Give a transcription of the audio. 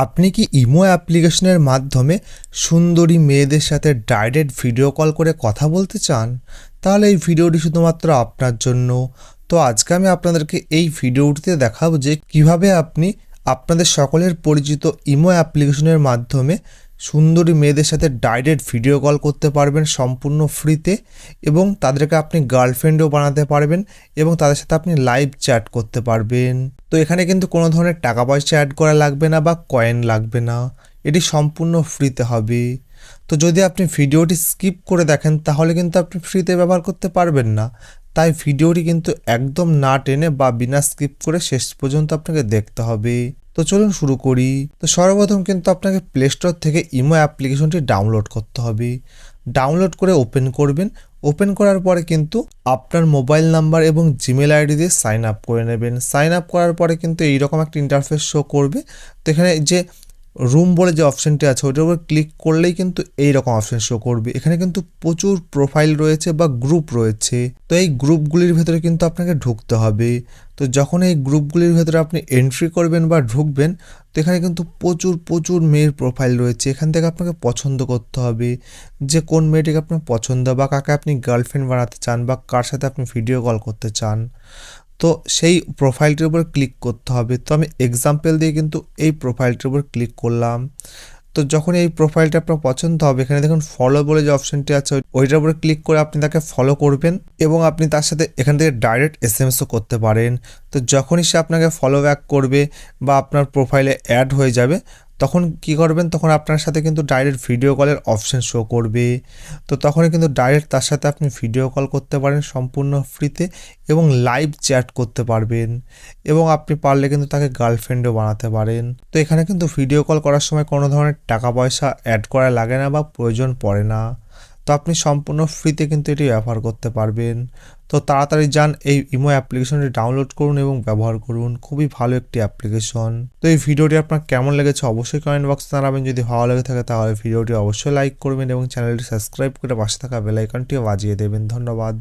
আপনি কি ইমো অ্যাপ্লিকেশনের মাধ্যমে সুন্দরী মেয়েদের সাথে ডাইরেক্ট ভিডিও কল করে কথা বলতে চান? তাহলে এই ভিডিওটি শুধুমাত্র আপনার জন্য। তো আজকে আমি আপনাদেরকে এই ভিডিওটিতে দেখাবো যে কিভাবে আপনি আপনাদের সকলের পরিচিত ইমো অ্যাপ্লিকেশনের মাধ্যমে সুন্দরী মেয়েদের সাথে ডাইরেক্ট ভিডিও কল করতে পারবেন সম্পূর্ণ ফ্রিতে, এবং তাদেরকে আপনি গার্লফ্রেন্ডও বানাতে পারবেন এবং তাদের সাথে আপনি লাইভ চ্যাট করতে পারবেন। তো এখানে কিন্তু কোনো ধরনের টাকা পয়সা অ্যাড করা লাগবে না বা কয়েন লাগবে না, এটি সম্পূর্ণ ফ্রিতে হবে। তো যদি আপনি ভিডিওটি স্কিপ করে দেখেন তাহলে কিন্তু আপনি ফ্রিতে ব্যবহার করতে পারবেন না, তাই ভিডিওটি কিন্তু একদম না টেনে বা বিনা স্কিপ করে শেষ পর্যন্ত আপনাকে দেখতে হবে। তো চলুন শুরু করি। তো সর্বপ্রথম কিন্তু আপনাকে প্লে স্টোর থেকে ইমো অ্যাপ্লিকেশনটি ডাউনলোড করতে হবে। ডাউনলোড করে ওপেন করবেন। ওপেন করার পরে কিন্তু আপনার মোবাইল নাম্বার এবং জিমেল আইডি দিয়ে সাইন আপ করে নেবেন। সাইন আপ করার পরে কিন্তু এইরকম একটা ইন্টারফেস শো করবে। তো এখানে যে রুম বলে যে অপশানটি আছে ওইটার উপর ক্লিক করলেই কিন্তু এইরকম অপশান শো করবে। এখানে কিন্তু প্রচুর প্রোফাইল রয়েছে বা গ্রুপ রয়েছে। তো এই গ্রুপগুলির ভেতরে কিন্তু আপনাকে ঢুকতে হবে। তো যখন এই গ্রুপগুলির ভেতরে আপনি এন্ট্রি করবেন বা ঢুকবেন, তো এখানে কিন্তু প্রচুর প্রচুর মেয়ের প্রোফাইল রয়েছে। এখান থেকে আপনাকে পছন্দ করতে হবে যে কোন মেয়েটিকে আপনার পছন্দ বা কাকে আপনি গার্লফ্রেন্ড বানাতে চান বা কার সাথে আপনি ভিডিও কল করতে চান। তো সেই প্রোফাইলটির উপর ক্লিক করতে হবে। তো আমি এক্সাম্পল দিয়ে কিন্তু এই প্রোফাইলটির উপর ক্লিক করলাম। তো যখন এই প্রোফাইলটা আপনার পছন্দ হবে, এখানে দেখুন ফলো বলে যে অপশানটি আছে ওইটার উপরে ক্লিক করে আপনি তাকে ফলো করবেন এবং আপনি তার সাথে এখান থেকে ডাইরেক্ট এসএমএসও করতে পারেন। তো যখনই সে আপনাকে ফলো ব্যাক করবে বা আপনার প্রোফাইলে অ্যাড হয়ে যাবে, তখন কি করবেন, তখন আপনার সাথে কিন্তু ডাইরেক্ট ভিডিও কলের অপশান শো করবে। তো তখনই কিন্তু ডাইরেক্ট তার সাথে আপনি ভিডিও কল করতে পারেন সম্পূর্ণ ফ্রিতে এবং লাইভ চ্যাট করতে পারবেন, এবং আপনি পারলে কিন্তু তাকে গার্লফ্রেন্ডও বানাতে পারেন। তো এখানে কিন্তু ভিডিও কল করার সময় কোনো ধরনের টাকা পয়সা অ্যাড করা লাগে না বা প্রয়োজন পড়ে না। তো আপনি সম্পূর্ণ ফ্রিতে কিন্তু এটি ব্যবহার করতে পারবেন। তো তাড়াতাড়ি যান এই ইমো অ্যাপ্লিকেশনটি ডাউনলোড করুন এবং ব্যবহার করুন। খুবই ভালো একটি অ্যাপ্লিকেশন। তো এই ভিডিওটি আপনার কেমন লেগেছে অবশ্যই কমেন্ট বক্সে জানাবেন। যদি ভালো লেগে থাকে তাহলে ভিডিওটি অবশ্যই লাইক করবেন এবং চ্যানেলটি সাবস্ক্রাইব করে পাশে থাকা বেল আইকনটিও বাজিয়ে দেবেন। ধন্যবাদ।